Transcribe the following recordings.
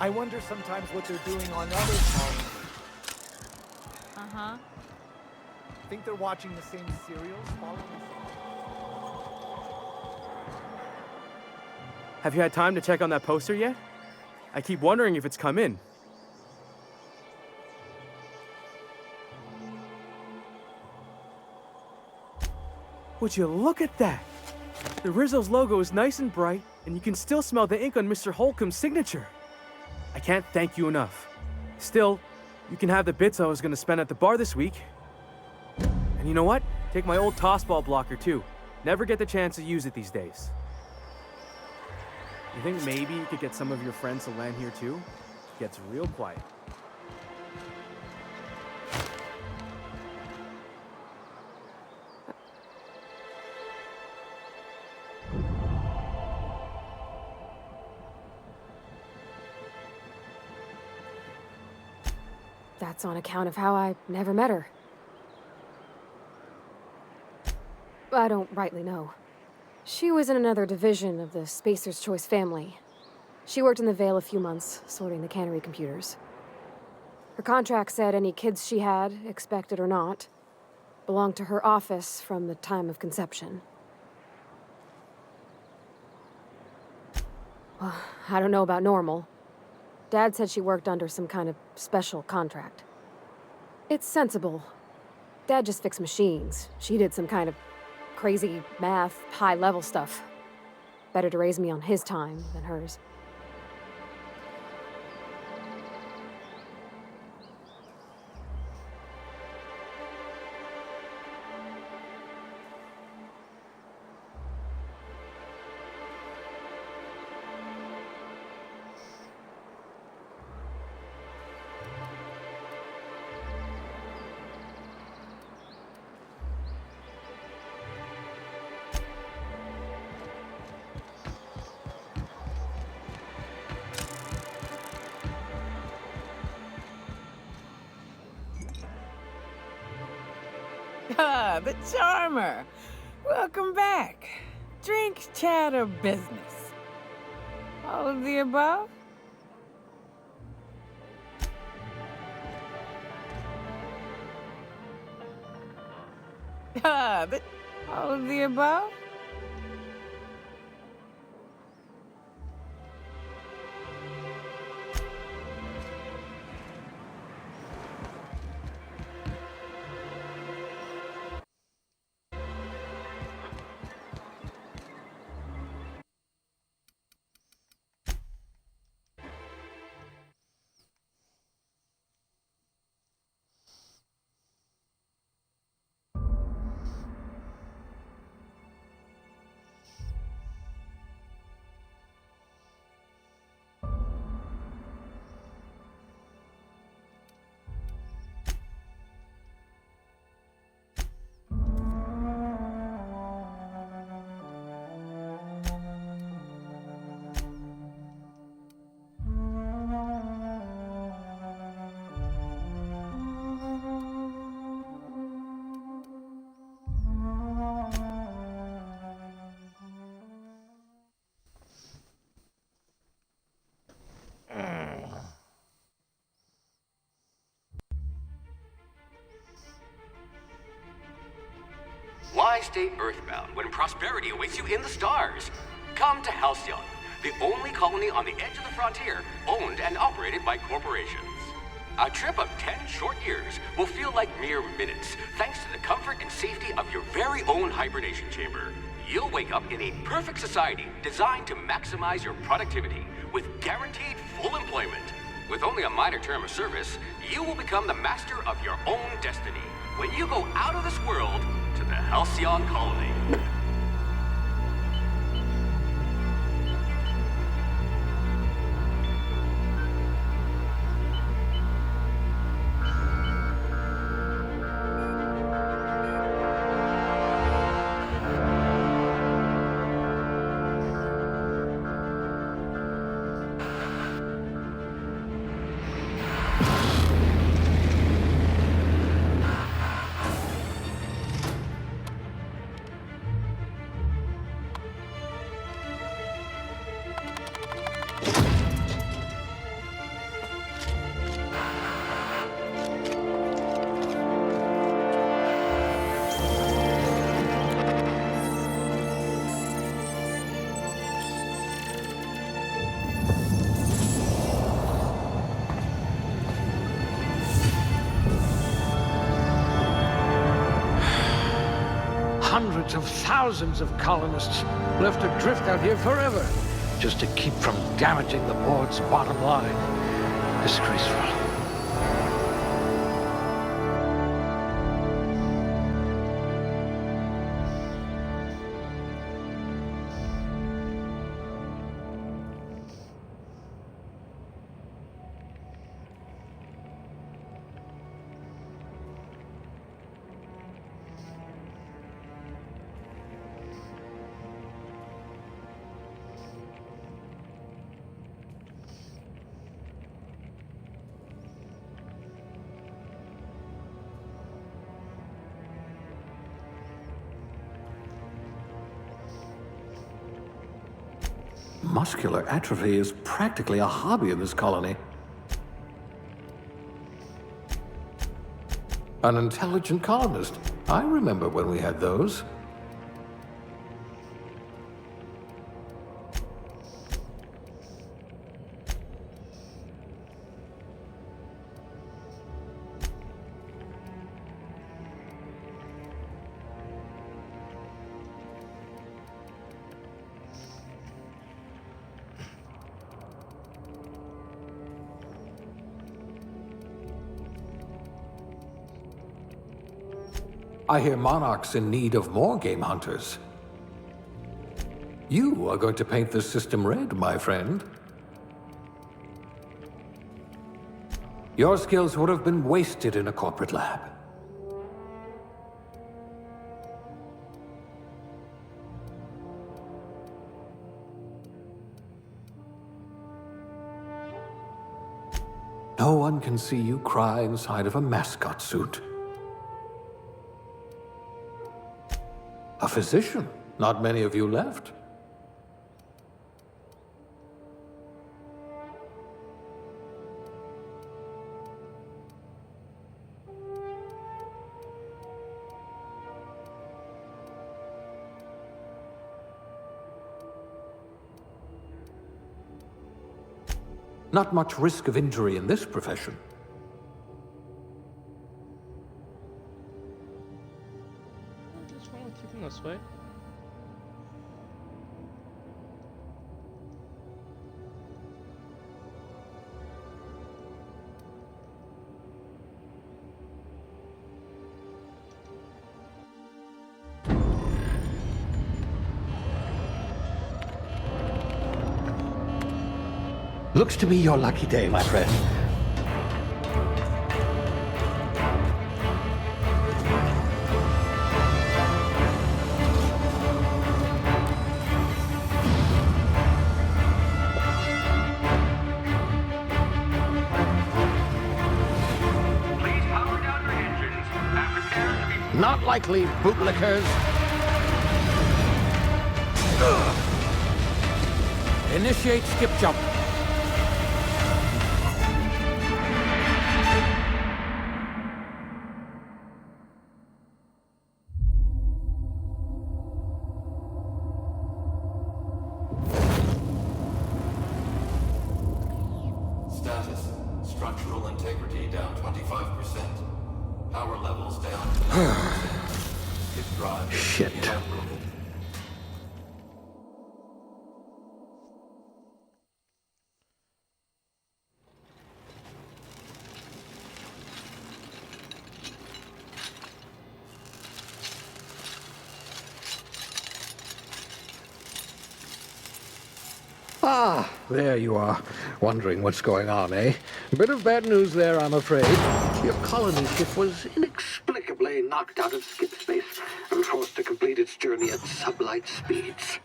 I wonder sometimes what they're doing on other colonies. Uh-huh. Think they're watching the same serials, following the same... Have you had time to check on that poster yet? I keep wondering if it's come in. Would you look at that? The Rizzo's logo is nice and bright, and you can still smell the ink on Mr. Holcomb's signature. I can't thank you enough. Still, you can have the bits I was gonna spend at the bar this week. And you know what? Take my old tossball blocker too. Never get the chance to use it these days. You think maybe you could get some of your friends to land here too? It gets real quiet. That's on account of how I never met her. I don't rightly know. She was in another division of the Spacer's Choice family. She worked in the Vale a few months, sorting the cannery computers. Her contract said any kids she had, expected or not, belonged to her office from the time of conception. Well, I don't know about normal. Dad said she worked under some kind of special contract. It's sensible. Dad just fixed machines. She did some kind of crazy math, high-level stuff. Better to raise me on his time than hers. Ah, the charmer. Welcome back. Drink, chat, or business? All of the above? Ah, all of the above? Why stay earthbound when prosperity awaits you in the stars? Come to Halcyon, the only colony on the edge of the frontier, owned and operated by corporations. A trip of 10 short years will feel like mere minutes, thanks to the comfort and safety of your very own hibernation chamber. You'll wake up in a perfect society designed to maximize your productivity with guaranteed full employment. With only a minor term of service, you will become the master of your own destiny when you go out of this world to the Halcyon Colony. thousands of colonists left adrift out here forever, just to keep from damaging the board's bottom line. Disgraceful. Muscular atrophy is practically a hobby in this colony. An intelligent colonist. I remember when we had those. I hear Monarch's in need of more game hunters. You are going to paint this system red, my friend. Your skills would have been wasted in a corporate lab. No one can see you cry inside of a mascot suit. A physician. Not many of you left. Not much risk of injury in this profession. What's wrong with keeping this way? Looks to be your lucky day, my friend. Please power down your engines and prepare to be... Not likely, bootlickers. Initiate skip jump. Status. Structural integrity down 25%. Power levels down to 90%. Hit drive. Shit. Inoperable. Ah, there you are. Wondering what's going on, eh? Bit of bad news there, I'm afraid. Your colony ship was inexplicably knocked out of skip space and forced to complete its journey at sublight speeds.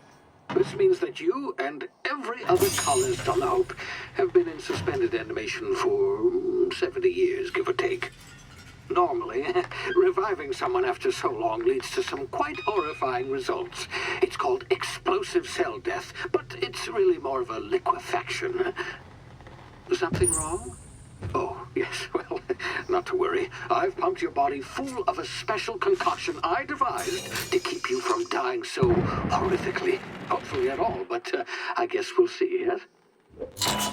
This means that you and every other colonist on the Hope have been in suspended animation for 70 years, give or take. Normally, reviving someone after so long leads to some quite horrifying results. It's called explosive cell death, but it's really more of a liquefaction. Something wrong? Oh, yes, well, not to worry. I've pumped your body full of a special concoction I devised to keep you from dying so horrifically. Hopefully at all, but I guess we'll see, yes?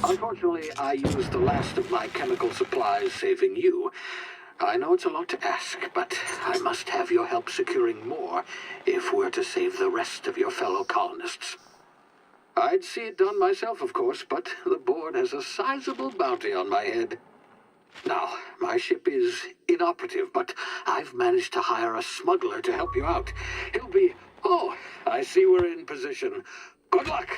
Unfortunately, I used the last of my chemical supplies saving you. I know it's a lot to ask, but I must have your help securing more if we're to save the rest of your fellow colonists. I'd see it done myself, of course, but the board has a sizable bounty on my head. Now, my ship is inoperative, but I've managed to hire a smuggler to help you out. He'll be... Oh, I see we're in position. Good luck!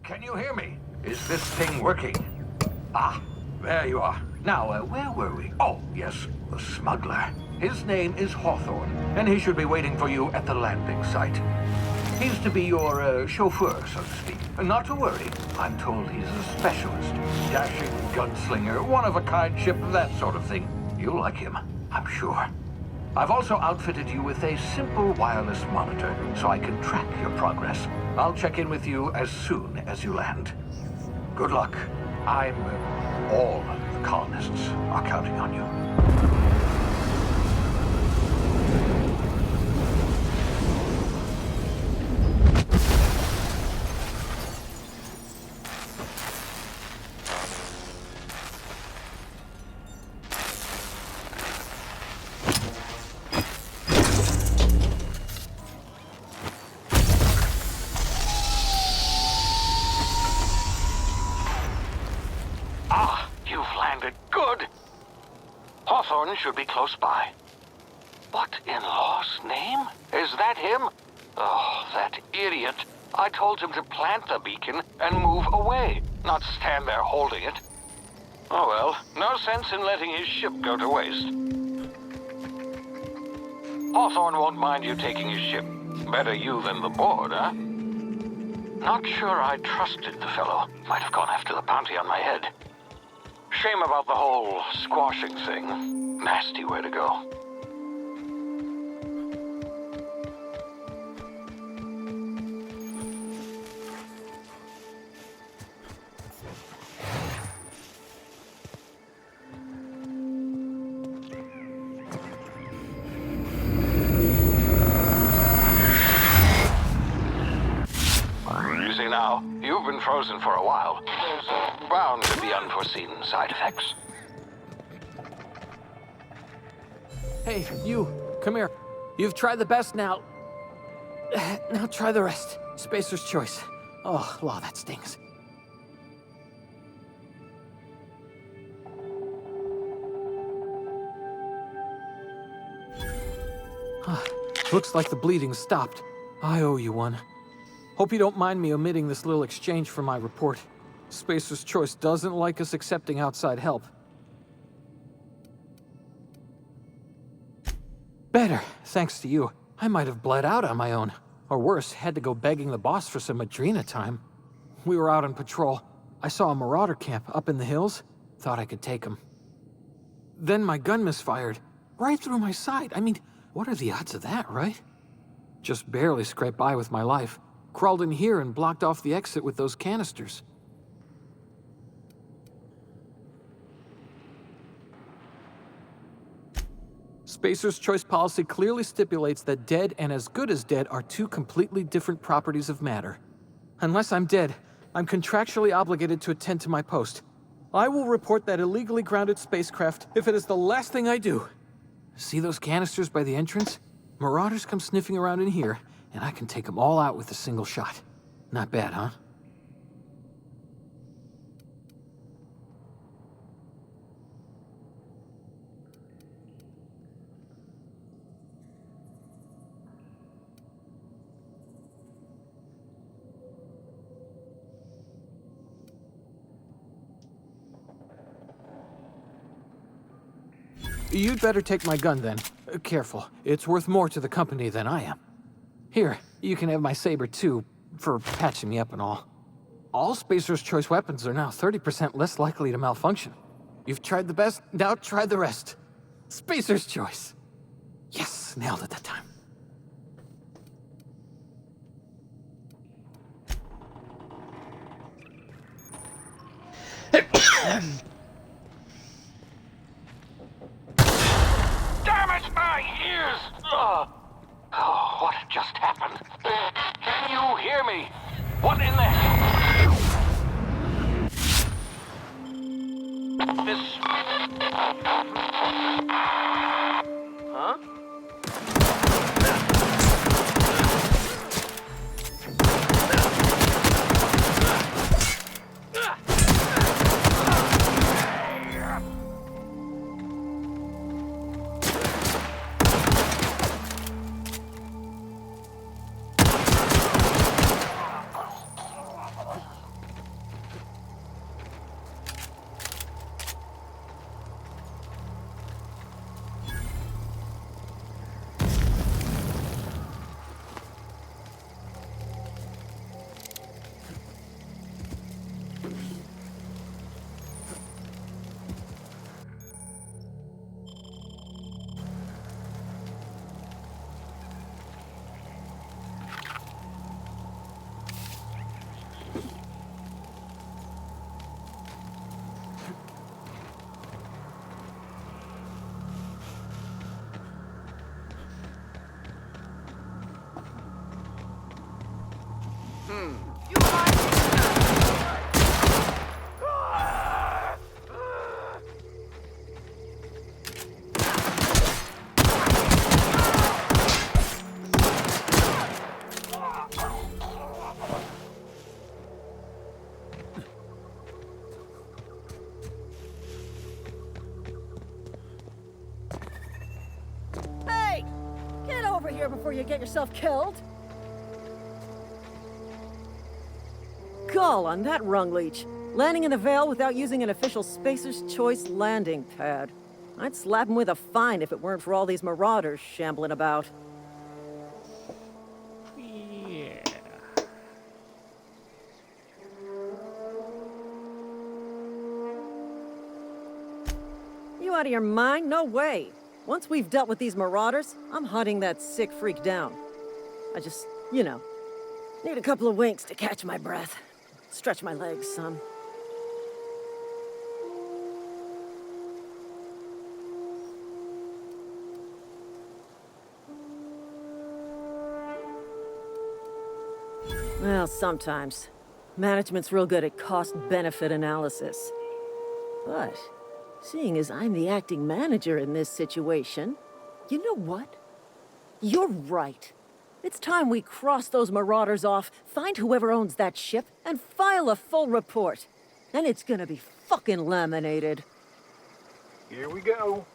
Can you hear me? Is this thing working? Ah, there you are. Now, where were we? Oh, yes, the smuggler. His name is Hawthorne, and he should be waiting for you at the landing site. He's to be your chauffeur, so to speak. Not to worry. I'm told he's a specialist. Dashing gunslinger, one-of-a-kind ship, that sort of thing. You'll like him, I'm sure. I've also outfitted you with a simple wireless monitor, so I can track your progress. I'll check in with you as soon as you land. Good luck. All the colonists are counting on you. Should be close by. What in law's name? Is that him? Oh, that idiot. I told him to plant the beacon and move away, not stand there holding it. Oh well, no sense in letting his ship go to waste. Hawthorne won't mind you taking his ship. Better you than the board, huh? Not sure I trusted the fellow. Might have gone after the bounty on my head. Shame about the whole squashing thing. Nasty way to go. Easy now. You've been frozen for a while. There's bound to be unforeseen side effects. Hey, you, come here. You've tried the best now. Now try the rest. Spacer's choice. Oh, wow, that stings. Looks like the bleeding stopped. I owe you one. Hope you don't mind me omitting this little exchange from my report. Spacer's choice doesn't like us accepting outside help. Better, thanks to you. I might have bled out on my own. Or worse, had to go begging the boss for some Adrena time. We were out on patrol. I saw a marauder camp up in the hills. Thought I could take him. Then my gun misfired. Right through my side. I mean, what are the odds of that, right? Just barely scraped by with my life. Crawled in here and blocked off the exit with those canisters. Spacer's choice policy clearly stipulates that dead and as good as dead are two completely different properties of matter. Unless I'm dead, I'm contractually obligated to attend to my post. I will report that illegally grounded spacecraft if it is the last thing I do. See those canisters by the entrance? Marauders come sniffing around in here, and I can take them all out with a single shot. Not bad, huh? You'd better take my gun then. Careful, it's worth more to the company than I am. Here, you can have my saber too, for patching me up and all. All Spacer's Choice weapons are now 30% less likely to malfunction. You've tried the best, now try the rest. Spacer's Choice. Yes, nailed it that time. Damn it, my ears! Oh, what just happened? Can you hear me? What in the hell? This... Huh? Hey! Get over here before you get yourself killed! Gall on that rung leech. Landing in the Vale without using an official Spacer's Choice landing pad. I'd slap him with a fine if it weren't for all these marauders shambling about. Yeah. You out of your mind? No way! Once we've dealt with these marauders, I'm hunting that sick freak down. I just, you know, need a couple of winks to catch my breath. Stretch my legs, son. Well, sometimes. Management's real good at cost-benefit analysis. But, seeing as I'm the acting manager in this situation, you know what? You're right. It's time we cross those marauders off, find whoever owns that ship, and file a full report. And it's gonna be fucking laminated. Here we go.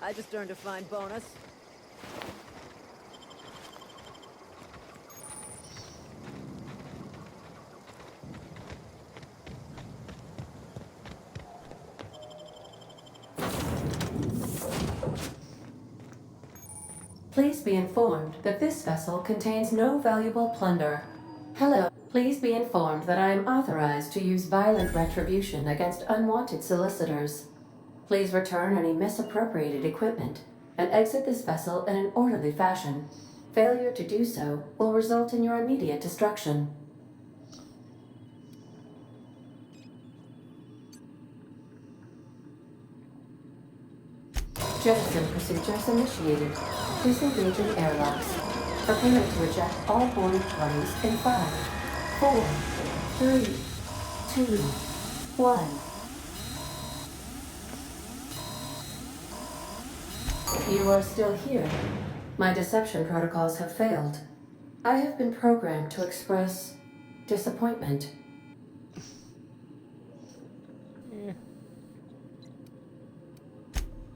I just earned a fine bonus. Please be informed that this vessel contains no valuable plunder. Hello. Please be informed that I am authorized to use violent retribution against unwanted solicitors. Please return any misappropriated equipment and exit this vessel in an orderly fashion. Failure to do so will result in your immediate destruction. Jettison procedures initiated. Disengaging airlocks. Preparing to eject all boarding parties in 5, 4, 3, 2, 1. You are still here. My deception protocols have failed. I have been programmed to express disappointment.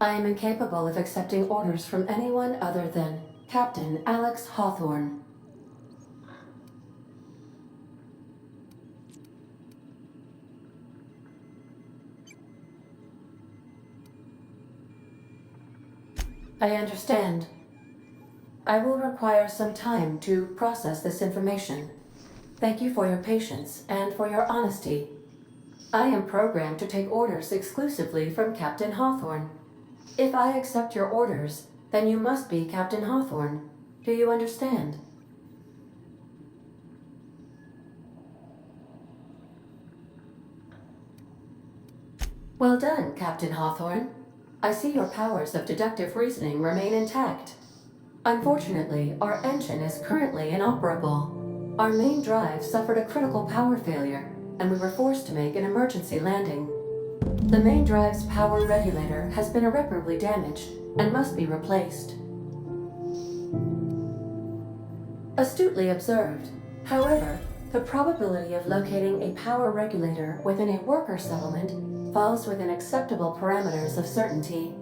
I am incapable of accepting orders from anyone other than Captain Alex Hawthorne. I understand. I will require some time to process this information. Thank you for your patience and for your honesty. I am programmed to take orders exclusively from Captain Hawthorne. If I accept your orders, then you must be Captain Hawthorne. Do you understand? Well done, Captain Hawthorne. I see your powers of deductive reasoning remain intact. Unfortunately, our engine is currently inoperable. Our main drive suffered a critical power failure, and we were forced to make an emergency landing. The main drive's power regulator has been irreparably damaged and must be replaced. Astutely observed. However, the probability of locating a power regulator within a worker settlement falls within acceptable parameters of certainty.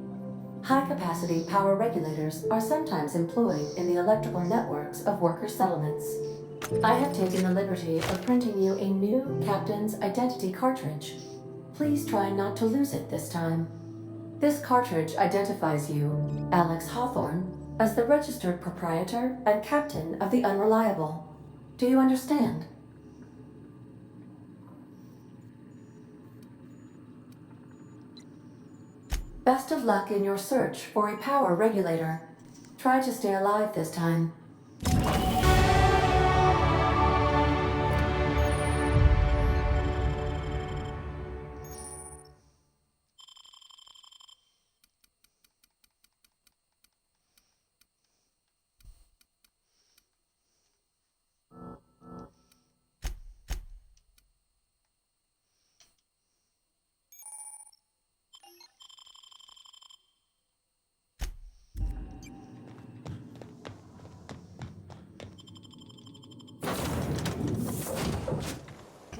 High-capacity power regulators are sometimes employed in the electrical networks of worker settlements. I have taken the liberty of printing you a new Captain's Identity cartridge. Please try not to lose it this time. This cartridge identifies you, Alex Hawthorne, as the registered proprietor and captain of the Unreliable. Do you understand? Best of luck in your search for a power regulator. Try to stay alive this time.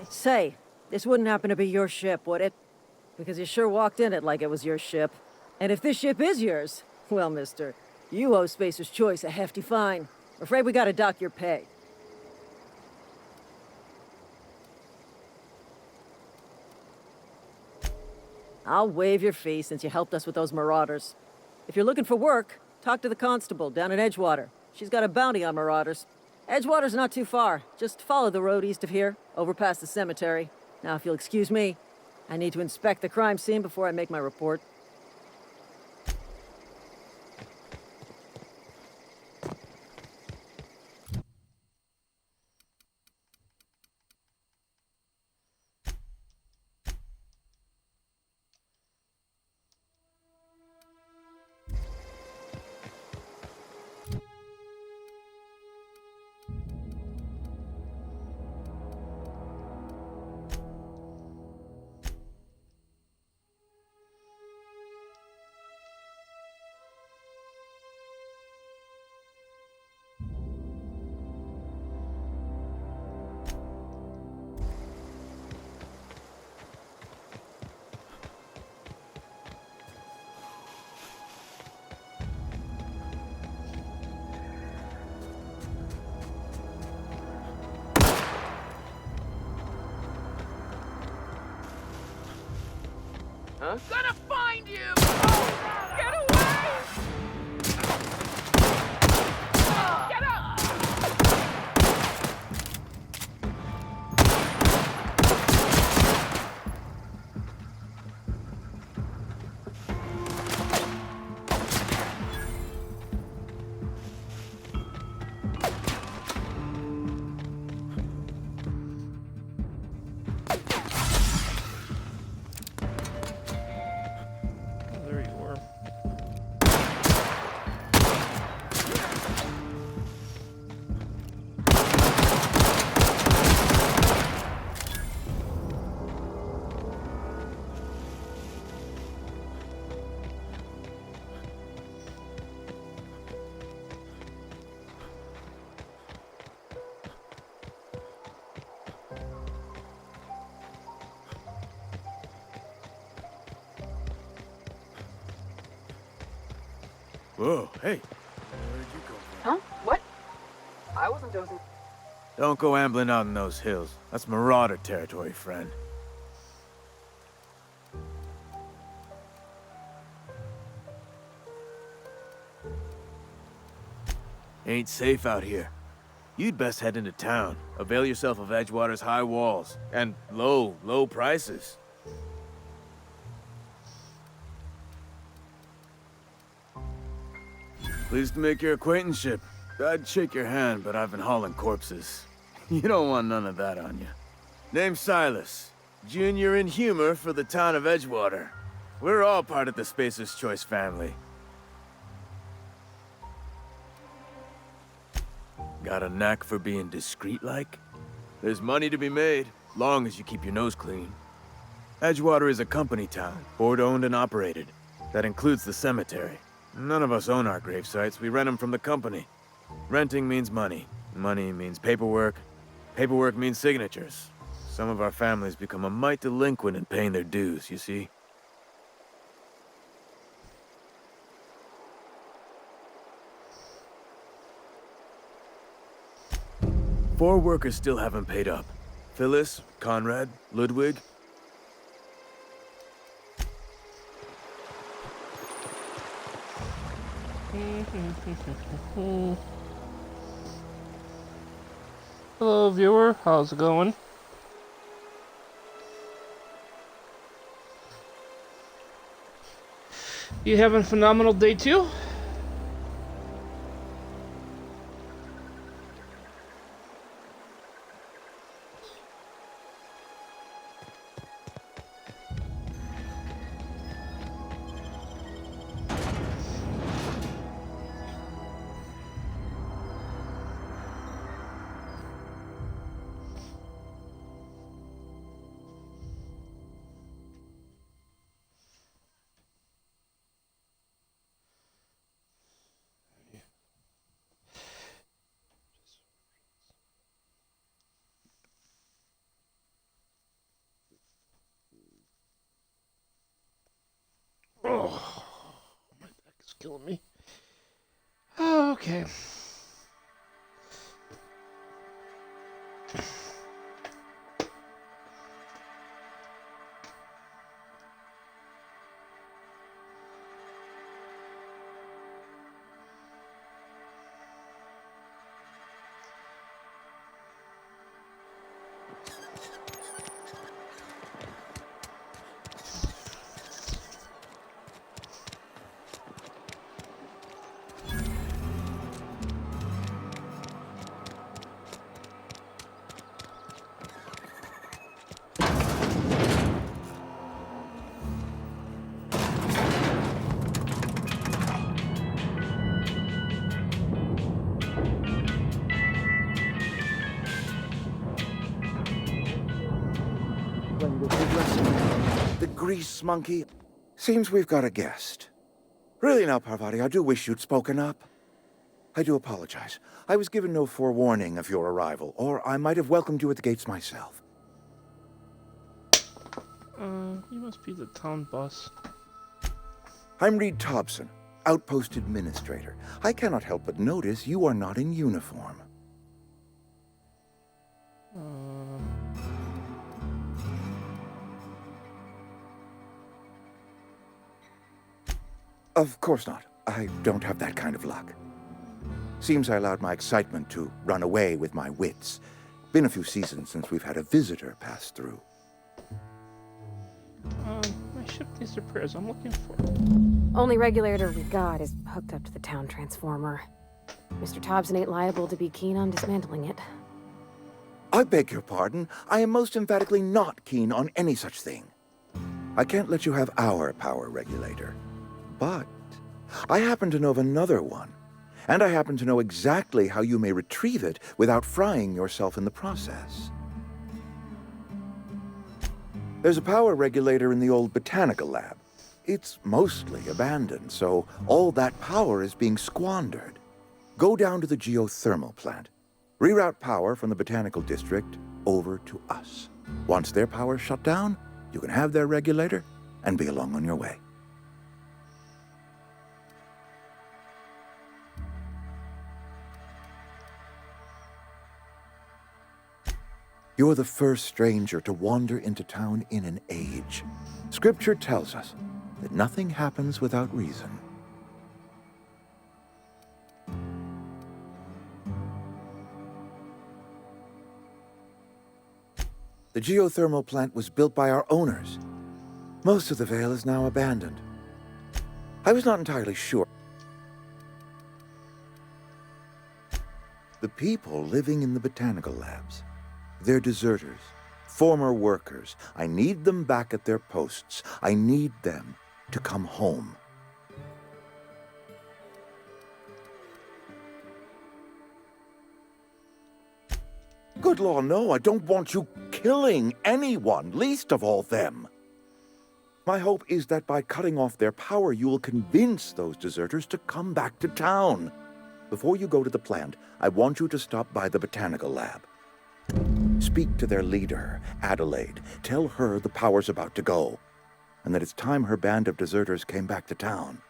Say, this wouldn't happen to be your ship, would it? Because you sure walked in it like it was your ship. And if this ship is yours, well, mister, you owe Spacer's Choice a hefty fine. Afraid we gotta dock your pay. I'll waive your fee since you helped us with those marauders. If you're looking for work, talk to the constable down in Edgewater. She's got a bounty on marauders. Edgewater's not too far. Just follow the road east of here, over past the cemetery. Now, if you'll excuse me, I need to inspect the crime scene before I make my report. Huh? Gonna find you! Oh, get away! Get up! Whoa, hey. Huh? What? I wasn't dozing. Don't go ambling out in those hills. That's marauder territory, friend. Ain't safe out here. You'd best head into town. Avail yourself of Edgewater's high walls. And low prices. Pleased to make your acquaintanceship. I'd shake your hand, but I've been hauling corpses. You don't want none of that on you. Name's Silas. Junior in humor for the town of Edgewater. We're all part of the Spacer's Choice family. Got a knack for being discreet-like? There's money to be made, long as you keep your nose clean. Edgewater is a company town, board-owned and operated. That includes the cemetery. None of us own our grave sites, we rent them from the company. Renting means money. Money means paperwork. Paperwork means signatures. Some of our families become a mite delinquent in paying their dues, you see? Four workers still haven't paid up. Phyllis, Conrad, Ludwig. Hello, viewer. How's it going? You having a phenomenal day too? Oh, my back is killing me. Oh, okay. The grease monkey. Seems we've got a guest. Really now, Parvati, I do wish you'd spoken up. I do apologize. I was given no forewarning of your arrival, or I might have welcomed you at the gates myself. You must be the town boss. I'm Reed Thompson, Outpost Administrator. I cannot help but notice you are not in uniform. Of course not. I don't have that kind of luck. Seems I allowed my excitement to run away with my wits. Been a few seasons since we've had a visitor pass through. My ship needs repairs. I'm looking for. Only regulator we got is hooked up to the town transformer. Mr. Thompson ain't liable to be keen on dismantling it. I beg your pardon. I am most emphatically not keen on any such thing. I can't let you have our power regulator. But I happen to know of another one, and I happen to know exactly how you may retrieve it without frying yourself in the process. There's a power regulator in the old botanical lab. It's mostly abandoned, so all that power is being squandered. Go down to the geothermal plant. Reroute power from the botanical district over to us. Once their power's shut down, you can have their regulator and be along on your way. You're the first stranger to wander into town in an age. Scripture tells us that nothing happens without reason. The geothermal plant was built by our owners. Most of the Vale is now abandoned. I was not entirely sure. The people living in the botanical labs, they're deserters, former workers. I need them back at their posts. I need them to come home. Good law, no, I don't want you killing anyone, least of all them. My hope is that by cutting off their power, you will convince those deserters to come back to town. Before you go to the plant, I want you to stop by the botanical lab. Speak to their leader, Adelaide. Tell her the power's about to go, and that it's time her band of deserters came back to town.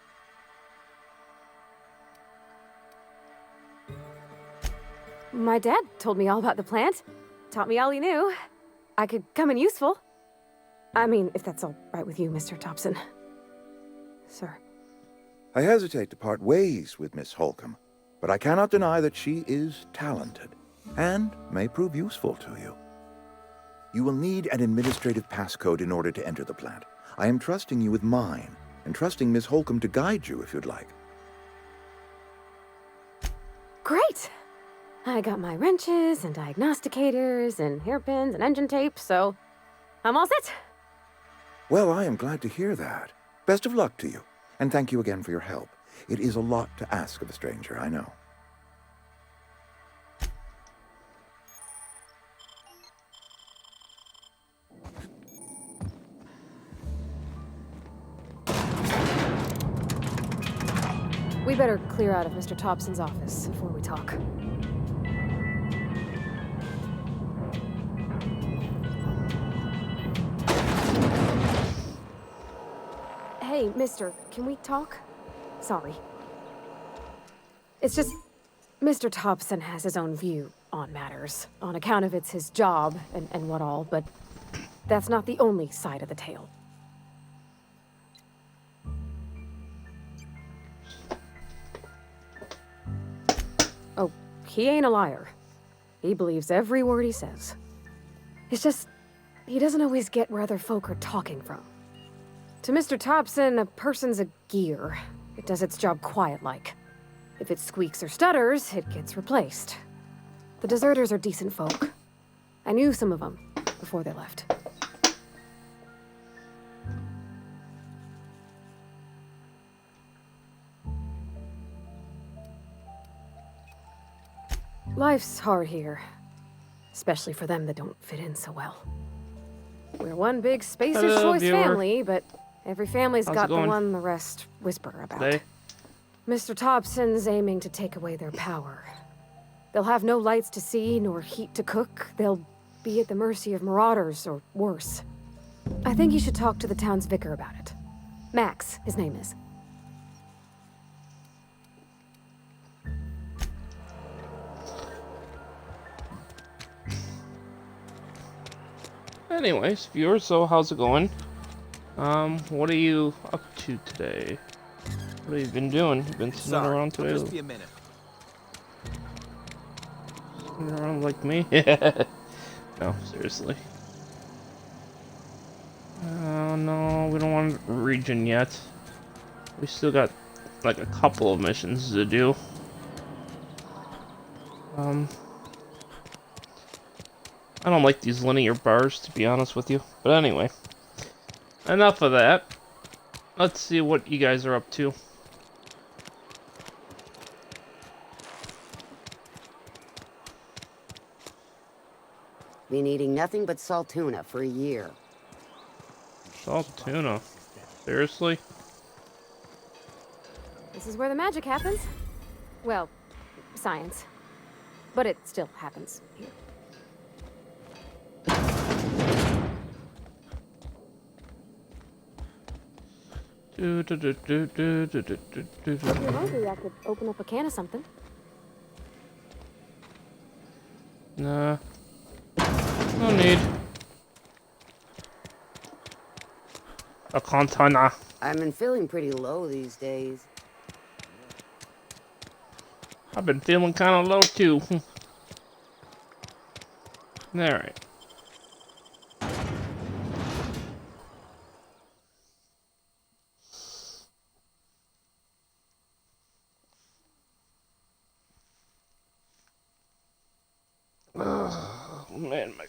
My dad told me all about the plant. Taught me all he knew. I could come in useful. I mean, if that's all right with you, Mr. Thompson. Sir. I hesitate to part ways with Miss Holcomb, but I cannot deny that she is talented and may prove useful to you. You will need an administrative passcode in order to enter the plant. I am trusting you with mine, and trusting Miss Holcomb to guide you if you'd like. Great! I got my wrenches and diagnosticators and hairpins and engine tape, so I'm all set. Well, I am glad to hear that. Best of luck to you, and thank you again for your help. It is a lot to ask of a stranger, I know. We better clear out of Mr. Thompson's office before we talk. Hey, mister, can we talk? Sorry. It's just, Mr. Thompson has his own view on matters, on account of it's his job and what all, but that's not the only side of the tale. Oh, he ain't a liar. He believes every word he says. It's just, he doesn't always get where other folk are talking from. To Mr. Thompson, a person's a gear. It does its job quiet-like. If it squeaks or stutters, it gets replaced. The deserters are decent folk. I knew some of them before they left. Life's hard here, especially for them that don't fit in so well. We're one big Spacer's Choice family, but every family's got the one the rest whisper about. Mr. Thompson's aiming to take away their power. They'll have no lights to see, nor heat to cook. They'll be at the mercy of marauders, or worse. I think you should talk to the town's vicar about it. Max, his name is. Anyways, viewers, so how's it going? What are you up to today? What have you been doing? You've been sitting around today? Just be a minute. Sitting around like me? No, seriously. Oh no, we don't want region yet. We still got like a couple of missions to do. I don't like these linear bars, to be honest with you. But anyway, enough of that. Let's see what you guys are up to. Been eating nothing but salt tuna for a year. Salt tuna? Seriously? This is where the magic happens. Well, science. But it still happens here. If you're hungry, I could open up a can of something. Nah. No need. A katana. I've been feeling pretty low these days. I've been feeling kind of low too. Alright. Oh man, my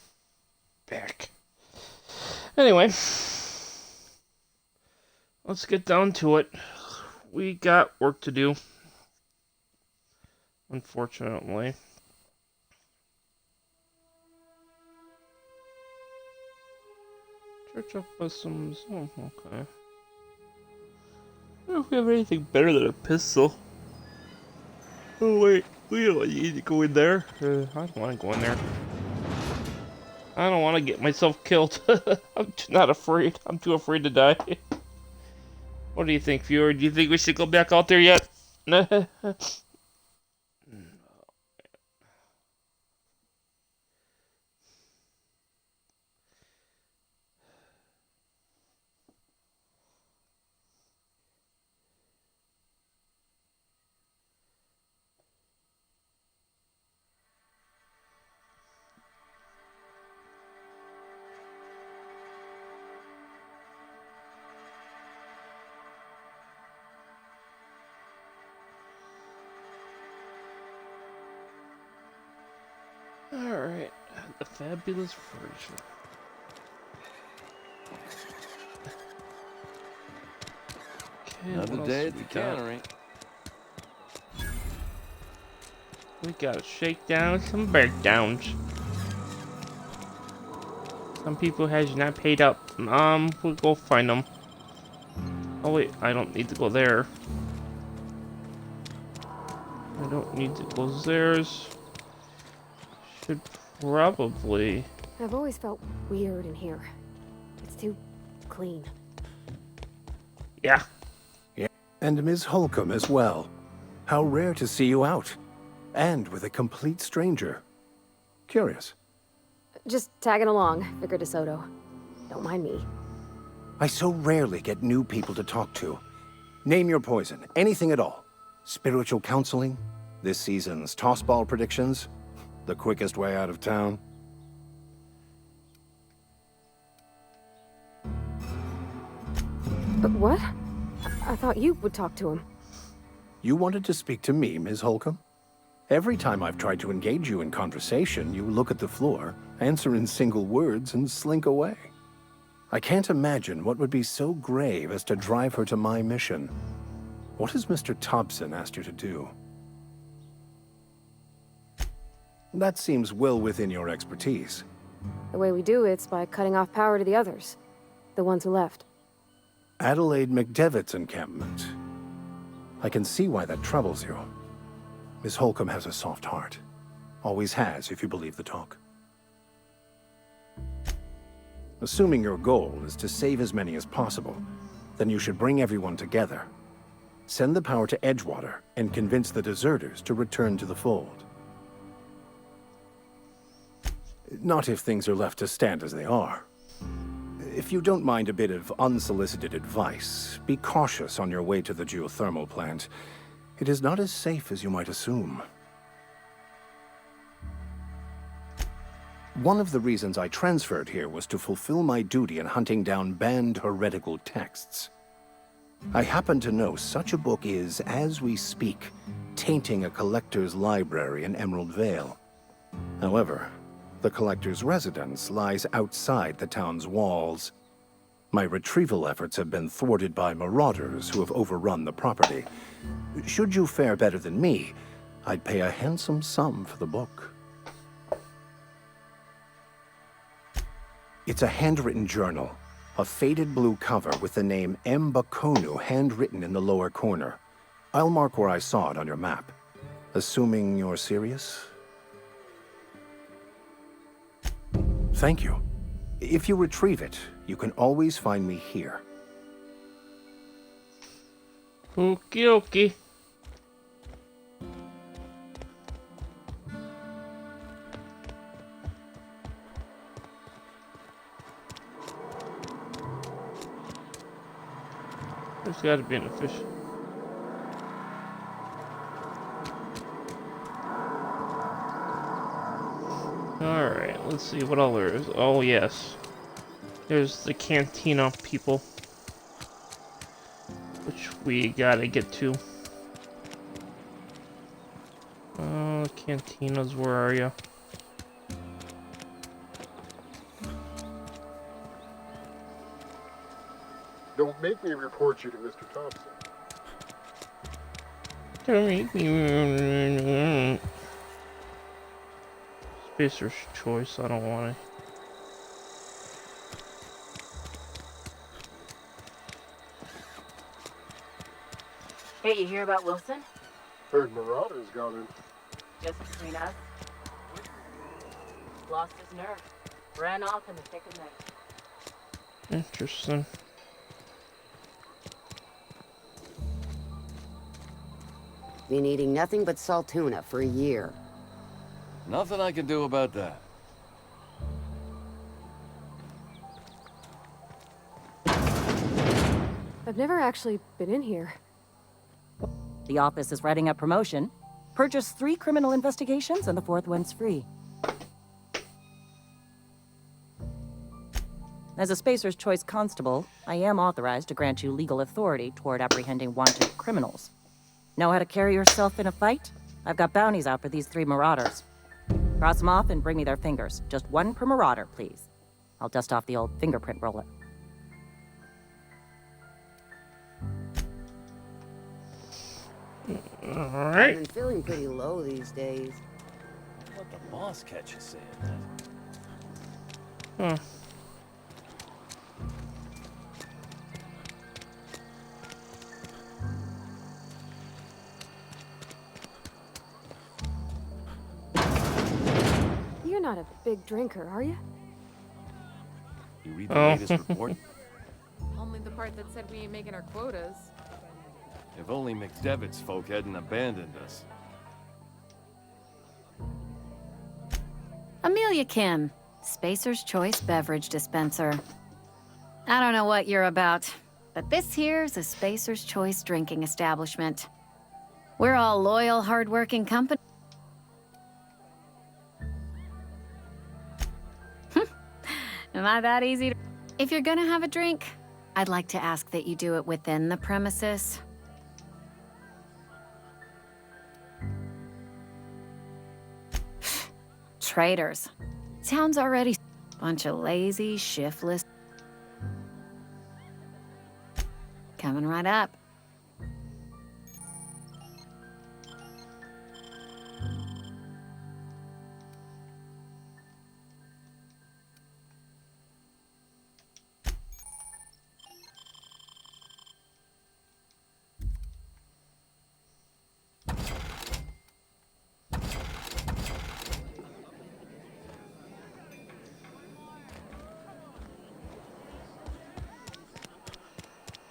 back. Anyway, let's get down to it. We got work to do. Unfortunately. Church of Customs. Oh, okay. I don't know if we have anything better than a pistol. Oh wait, we don't need to go in there. I don't want to go in there. I don't want to get myself killed. I'm not afraid. I'm too afraid to die. What do you think, viewer? Do you think we should go back out there yet? Alright, the fabulous version. Okay, Another what day else at the we got? cannery. We gotta shake down some breakdowns. Some people has not paid up. We'll go find them. Oh wait, I don't need to go there. I don't need to go there. Should probably. I've always felt weird in here. It's too clean. Yeah. Yeah. And Ms. Holcomb as well. How rare to see you out. And with a complete stranger. Curious. Just tagging along, Vicar DeSoto. Don't mind me. I so rarely get new people to talk to. Name your poison, anything at all. Spiritual counseling, this season's tossball predictions, the quickest way out of town. But what? I thought you would talk to him. You wanted to speak to me, Ms. Holcomb? Every time I've tried to engage you in conversation, you look at the floor, answer in single words, and slink away. I can't imagine what would be so grave as to drive her to my mission. What has Mr. Thompson asked you to do? That seems well within your expertise. The way we do it's by cutting off power to the others. The ones who left. Adelaide McDevitt's encampment. I can see why that troubles you. Miss Holcomb has a soft heart. Always has, if you believe the talk. Assuming your goal is to save as many as possible, then you should bring everyone together. Send the power to Edgewater and convince the deserters to return to the fold. Not if things are left to stand as they are. If you don't mind a bit of unsolicited advice, be cautious on your way to the geothermal plant. It is not as safe as you might assume. One of the reasons I transferred here was to fulfill my duty in hunting down banned heretical texts. I happen to know such a book is, as we speak, tainting a collector's library in Emerald Vale. However, the collector's residence lies outside the town's walls. My retrieval efforts have been thwarted by marauders who have overrun the property. Should you fare better than me, I'd pay a handsome sum for the book. It's a handwritten journal, a faded blue cover with the name M. Bakonu handwritten in the lower corner. I'll mark where I saw it on your map. Assuming you're serious? Thank you. If you retrieve it, you can always find me here. Okie dokie. It's gotta be an fish. Alright, let's see what all there is. Oh, yes. There's the Cantina people, which we gotta get to. Cantinas, where are you? Don't make me report you to Mr. Thompson. Don't make me. Spacer's Choice, I don't want to. Hey, you hear about Wilson? Heard Marauders got in. Just between us. Lost his nerve. Ran off in the thick of night. Interesting. Been eating nothing but salt tuna for a year. Nothing I can do about that. I've never actually been in here. The office is writing up promotion. Purchase 3 criminal investigations and the 4th one's free. As a Spacer's Choice constable, I am authorized to grant you legal authority toward apprehending wanted criminals. Know how to carry yourself in a fight? I've got bounties out for these 3 marauders. Cross them off and bring me their fingers. Just 1 per marauder, please. I'll dust off the old fingerprint roller. Alright. I've been feeling pretty low these days. Let the boss catch you saying that. Huh. You're not a big drinker, are you? You read the latest report? Only the part that said we ain't making our quotas. If only McDevitt's folk hadn't abandoned us. Amelia Kim, Spacer's Choice Beverage Dispenser. I don't know what you're about, but this here's a Spacer's Choice drinking establishment. We're all loyal, hard-working company. Am I that easy to... If you're gonna have a drink, I'd like to ask that you do it within the premises. Traitors. Town's already... Bunch of lazy, shiftless... Coming right up.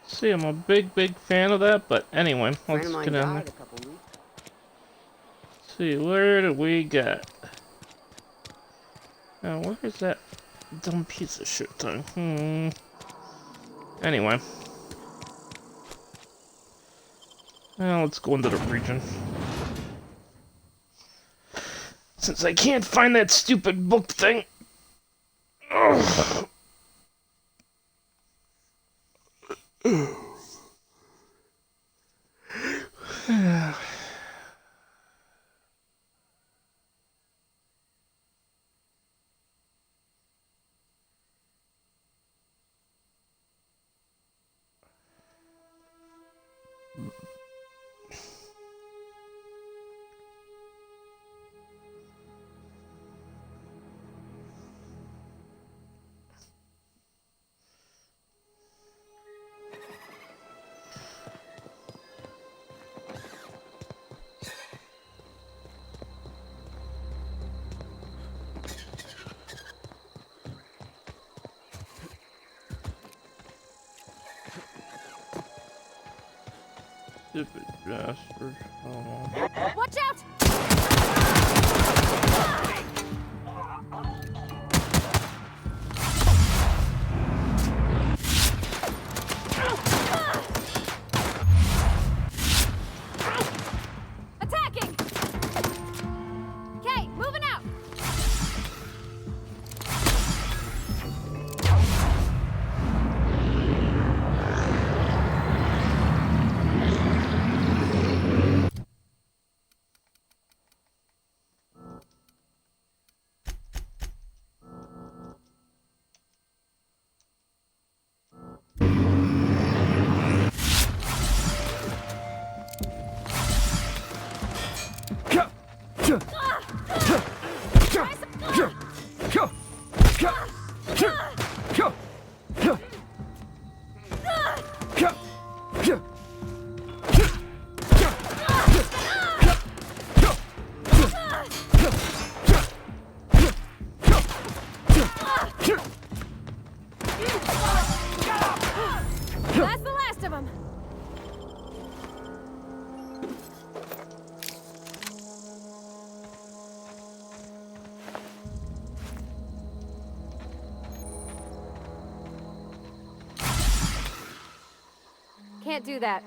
See, I'm a big fan of that, but anyway, let's get in there. See, where do we get? Now, where is that dumb piece of shit thing? Anyway. Now, let's go into the region. Since I can't find that stupid book thing. Ugh. Stupid bastard. Oh. Watch out! can't do that.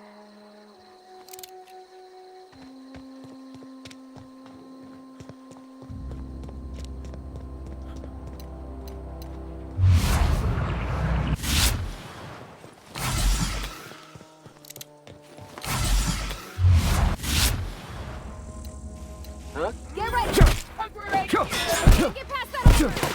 Huh? Get ready! Get past that!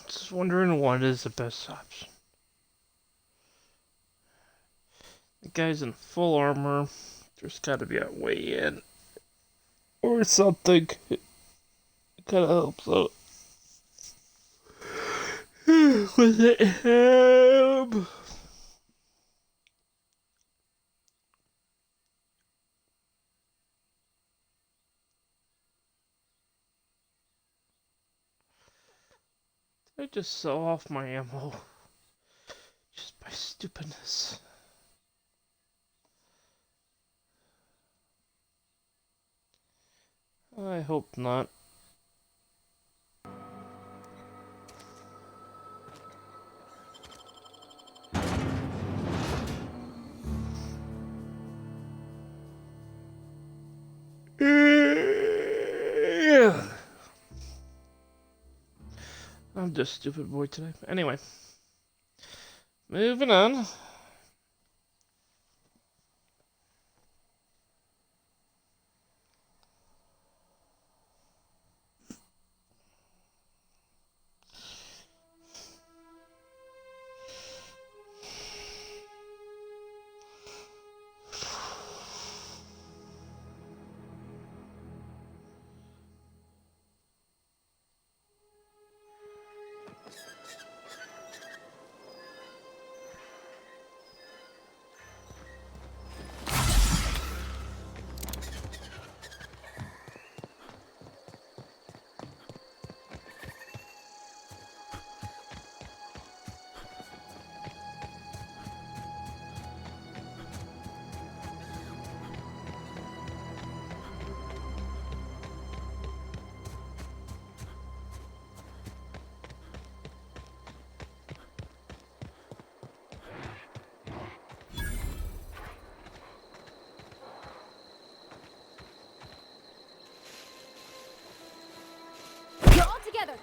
Just wondering what is the best option. The guy's in full armor. There's gotta be a way in. Or something. It kinda helps out. With him. I just sell off my ammo. Just by stupidness. I hope not. I'm just a stupid boy today. Anyway. Moving on. Together.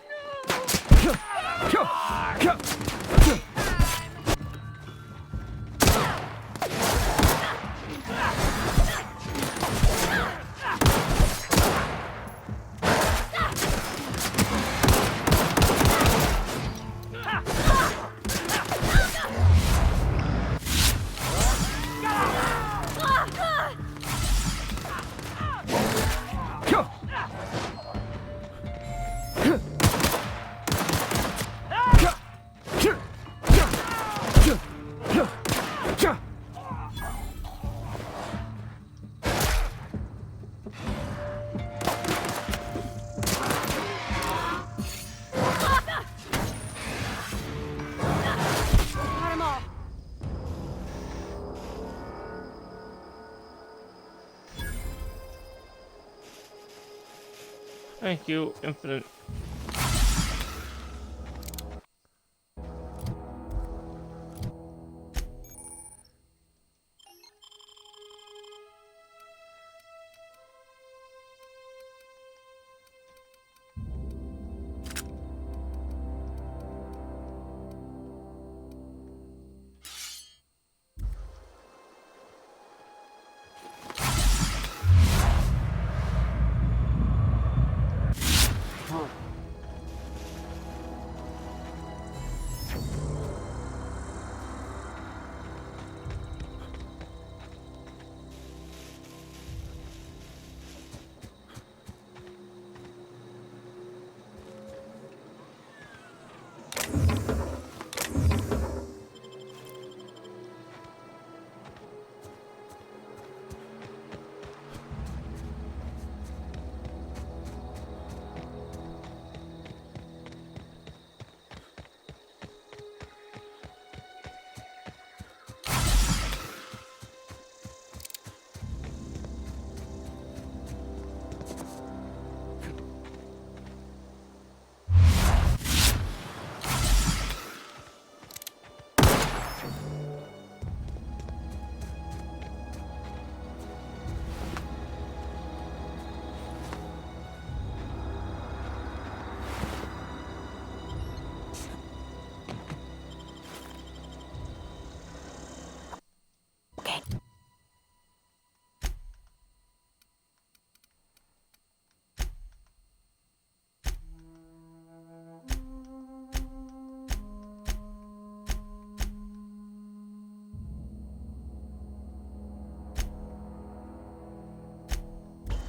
Thank you, Infinite.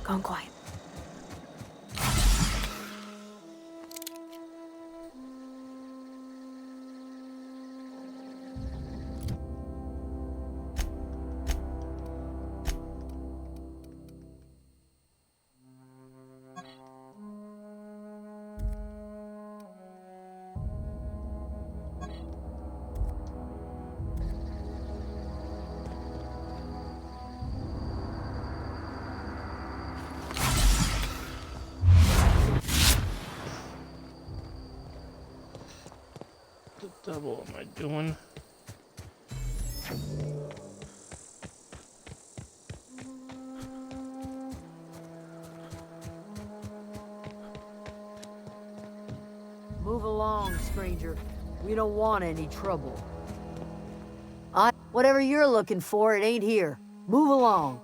Gone quiet. The devil am I doing? Move along, stranger. We don't want any trouble. Whatever you're looking for, it ain't here. Move along.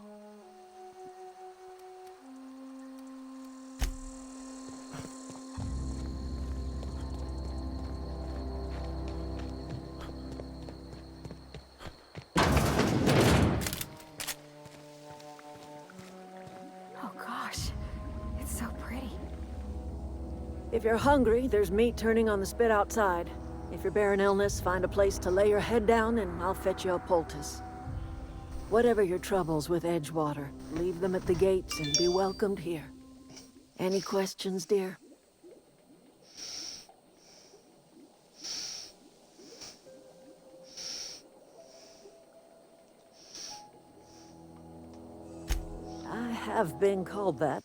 Oh gosh, it's so pretty. If you're hungry, there's meat turning on the spit outside. If you're bearing illness, find a place to lay your head down and I'll fetch you a poultice. Whatever your troubles with Edgewater, leave them at the gates and be welcomed here. Any questions, dear? I have been called that.